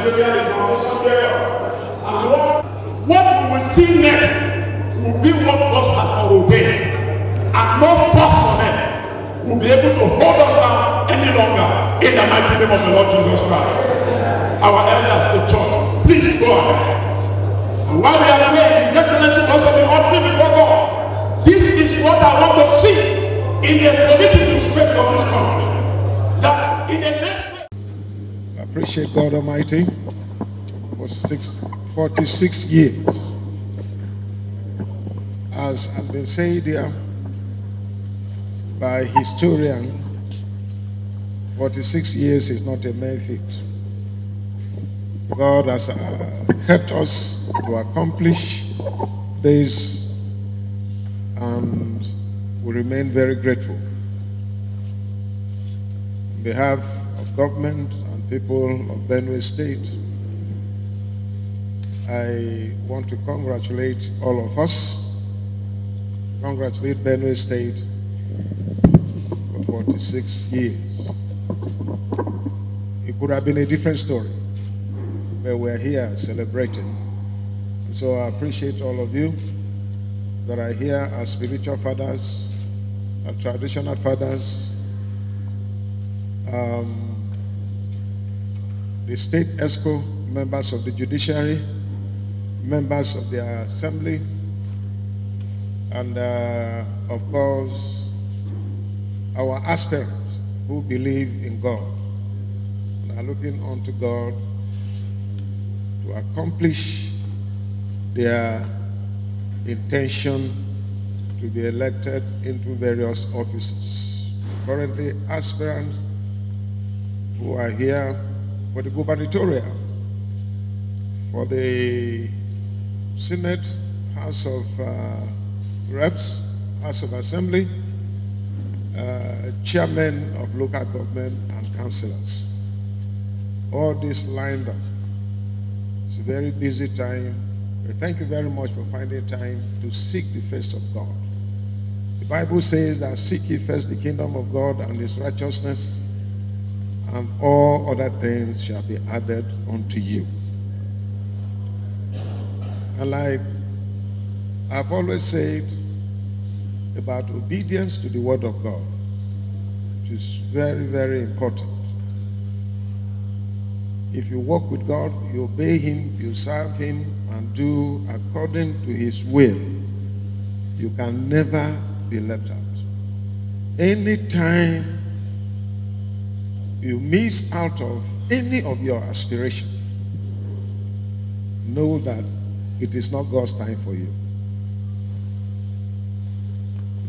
What we will see next will be what God has ordained, and no force on earth will be able to hold us down any longer in the mighty name of the Lord Jesus Christ. Our elders, the church, please go ahead. And while we are here, His Excellency must have been offering before God. This is what I want to see in the political space of this country. That in the next... I appreciate God Almighty for 46 years. As has been said here by historians, 46 years is not a mere feat. God has helped us to accomplish this, and we remain very grateful. On behalf of government and people of Benue State, I want to congratulate all of us, congratulate Benue State for 46 years. It could have been a different story, but we're here celebrating. So I appreciate all of you that are here as spiritual fathers, as traditional fathers, the state ESCO, members of the judiciary, members of the assembly, and of course, our aspirants who believe in God and are looking unto God to accomplish their intention to be elected into various offices. Currently, aspirants who are here for the gubernatorial, for the Senate, House of Reps, House of Assembly, chairmen of local government and councillors. All this lined up. It's a very busy time. But thank you very much for finding time to seek the face of God. The Bible says that seek ye first the kingdom of God and His righteousness, and all other things shall be added unto you. And like I've always said about obedience to the word of God, which is very, very important. If you walk with God, you obey Him, you serve Him, and do according to His will, you can never be left out. Anytime you miss out of any of your aspirations, know that it is not God's time for you.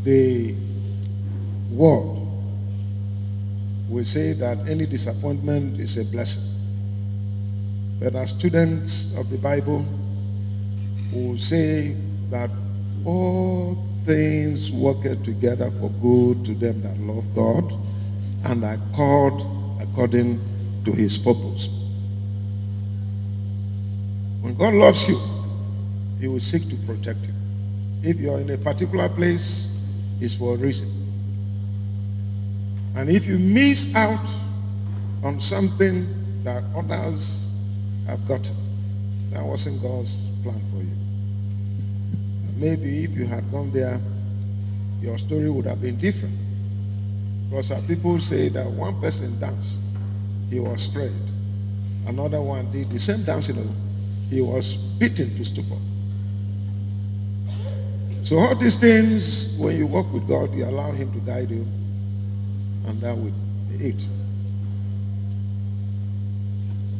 The word will say that any disappointment is a blessing. But as students of the Bible, we will say that all things work together for good to them that love God and are called according to His purpose. When God loves you, He will seek to protect you. If you're in a particular place, it's for a reason. And if you miss out on something that others have gotten, that wasn't God's plan for you. Maybe if you had gone there, your story would have been different. Because people say that one person danced, he was sprayed. Another one did the same dance, he was beaten to stupor. So all these things, when you walk with God, you allow Him to guide you, and that will be it.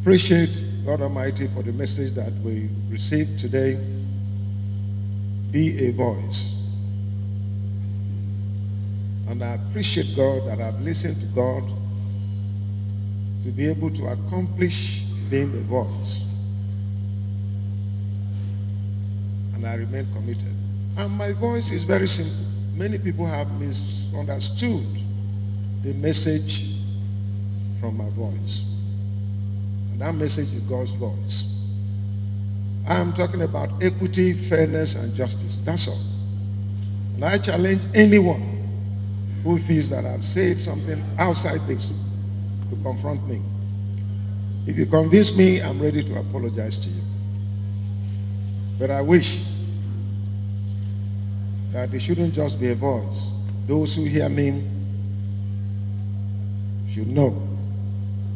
Appreciate God Almighty for the message that we received today. Be a voice. And I appreciate God that I've listened to God to be able to accomplish being a voice. And I remain committed. And my voice is very simple. Many people have misunderstood the message from my voice. And that message is God's voice. I am talking about equity, fairness, and justice. That's all. And I challenge anyone who feels that I've said something outside this to confront me. If you convince me, I'm ready to apologize to you. But I wish that it shouldn't just be a voice. Those who hear me should know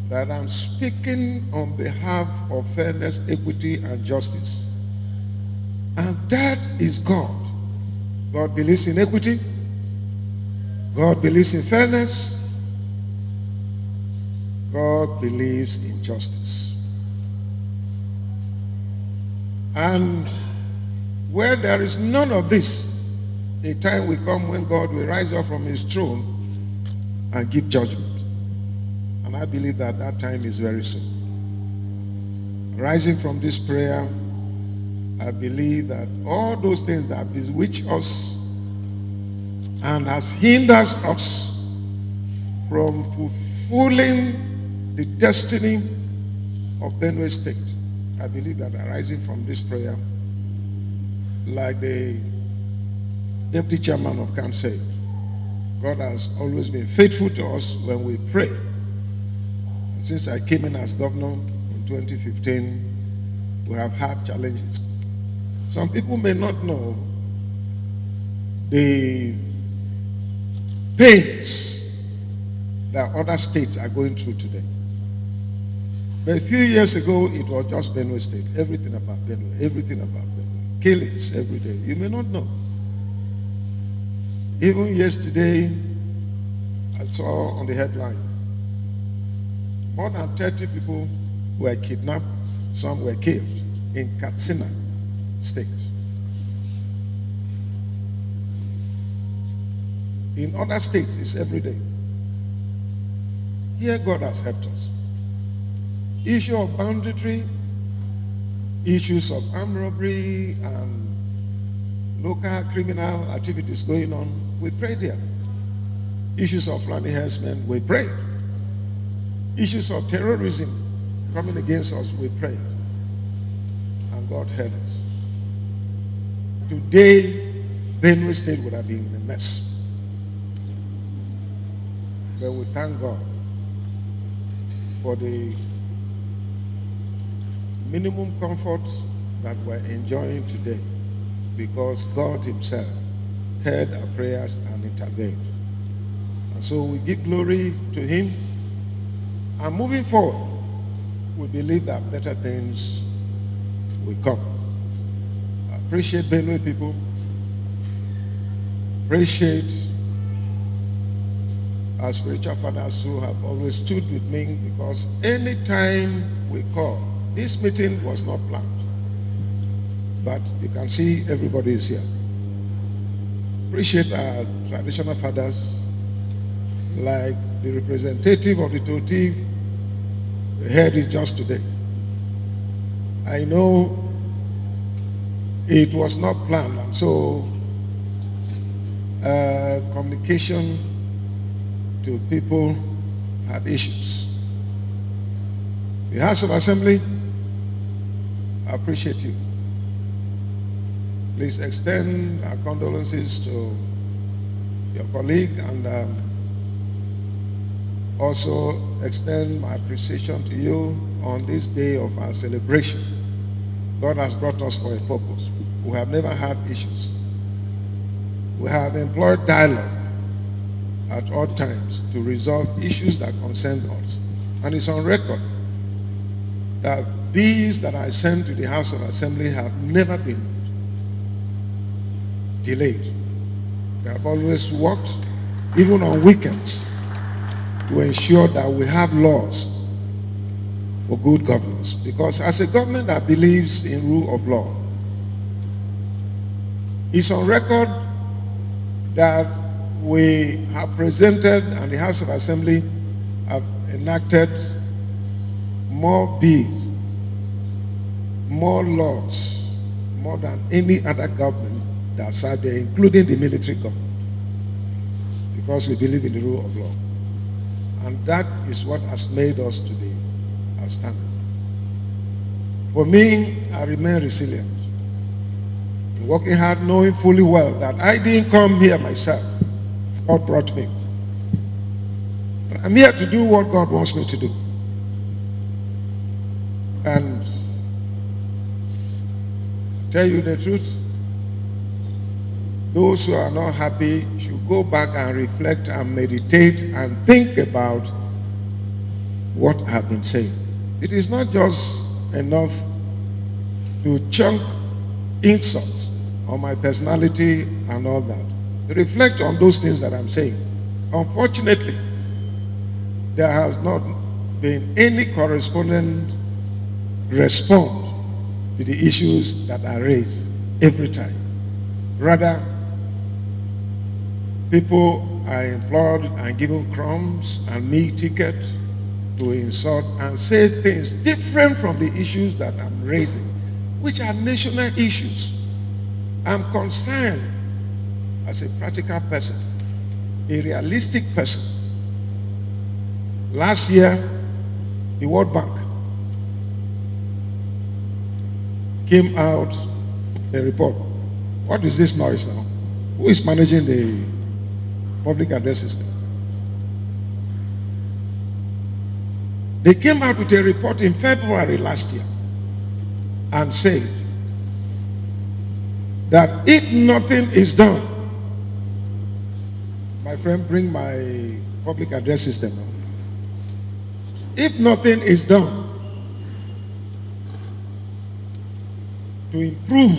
that I'm speaking on behalf of fairness, equity, and justice. And that is God. God believes in equity. God believes in fairness. God believes in justice. And where there is none of this, a time will come when God will rise up from his throne and give judgment. And I believe that that time is very soon. Rising from this prayer, I believe that all those things that bewitch us and has hindered us from fulfilling the destiny of Benue State, I believe that arising from this prayer, like the Deputy Chairman of CAN said, God has always been faithful to us when we pray. And since I came in as governor in 2015, we have had challenges. Some people may not know the pains that other states are going through today. But a few years ago, it was just Benue State. Everything about Benue, everything about Benue. Killings every day. You may not know. Even yesterday, I saw on the headline, more than 30 people were kidnapped, some were killed in Katsina State. In other states, it's every day. Here, God has helped us. Issue of boundary, issues of armed robbery and local criminal activities going on, we prayed here. Issues of land herdsmen, we prayed. Issues of terrorism coming against us, we prayed. And God heard us. Today, Benue State would have been in a mess. But we thank God for the minimum comforts that we're enjoying today, because God himself heard our prayers and intervened. And so we give glory to him. And moving forward, we believe that better things will come. I appreciate Benue people. Appreciate our spiritual fathers who have always stood with me, because anytime we call, this meeting was not planned. But you can see everybody is here. Appreciate our traditional fathers, like the representative of the Totiv. We heard it just today. I know it was not planned, and so communication to people had issues. The House of Assembly, I appreciate you. Please extend our condolences to your colleague, and also extend my appreciation to you on this day of our celebration. God has brought us for a purpose. We have never had issues. We have employed dialogue at all times to resolve issues that concern us. And it's on record that bills that I sent to the House of Assembly have never been delayed. They have always worked, even on weekends, to ensure that we have laws for good governance. Because as a government that believes in rule of law, it's on record that we have presented and the House of Assembly have enacted more bills, more laws, more than any other government that served there, including the military government, because we believe in the rule of law. And that is what has made us today outstanding. For me, I remain resilient in working hard, knowing fully well that I didn't come here myself. God brought me. I'm here to do what God wants me to do. And tell you the truth, those who are not happy should go back and reflect and meditate and think about what I've been saying. It is not just enough to chunk insults on my personality and all that. Reflect on those things that I'm saying. Unfortunately, there has not been any corresponding response to the issues that are raised every time. Rather, people are employed and given crumbs and meal tickets to insult and say things different from the issues that I'm raising, which are national issues. I'm concerned as a practical person, a realistic person. Last year, the World Bank came out a report. What is this noise now? Who is managing the public address system? They came out with a report in February last year and said that if nothing is done, my friend, bring my public address system now. If nothing is done to improve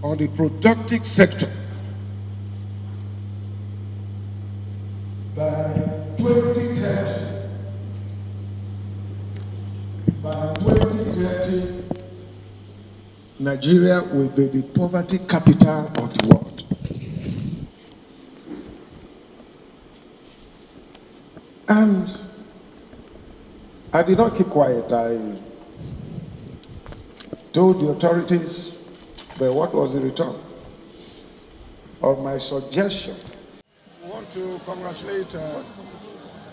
on the productive sector by 2030, Nigeria will be the poverty capital of the world. And I did not keep quiet. I told the authorities, but what was the return of my suggestion? I want to congratulate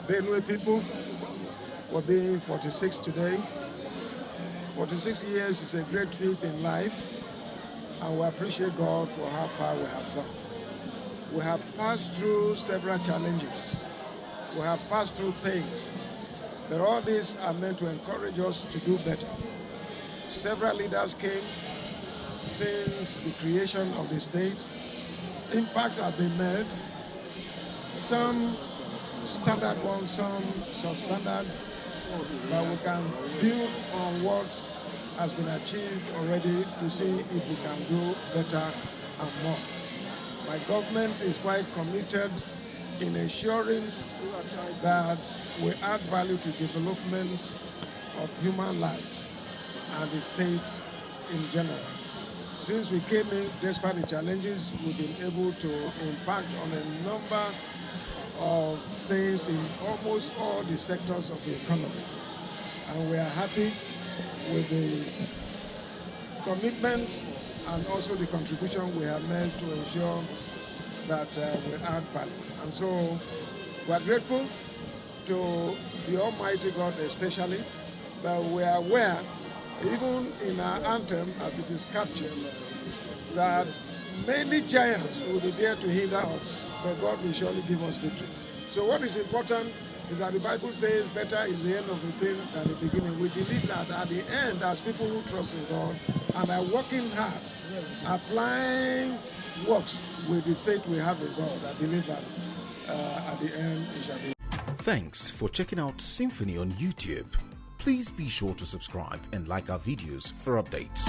Benue people for being 46 today. 46 years is a great feat in life, and we appreciate God for how far we have gone. We have passed through several challenges. We have passed through pains. But all these are meant to encourage us to do better. Several leaders came since the creation of the state. Impacts have been made. Some standard ones, some substandard. But we can build on what has been achieved already to see if we can do better and more. My government is quite committed in ensuring that we add value to development of human lives and the state in general. Since we came in, despite the challenges, we've been able to impact on a number of things in almost all the sectors of the economy. And we are happy with the commitment and also the contribution we have made to ensure that we add value. And so we are grateful to the Almighty God especially, but we are aware, even in our anthem as it is captured, that many giants will be there to hinder us, but God will surely give us victory. So what is important is that the Bible says better is the end of the thing than the beginning. We believe that at the end, as people who trust in God and are working hard, applying works with the faith we have in God, I believe that at the end it shall be. Thanks for checking out SYMFONI on YouTube. Please be sure to subscribe and like our videos for updates.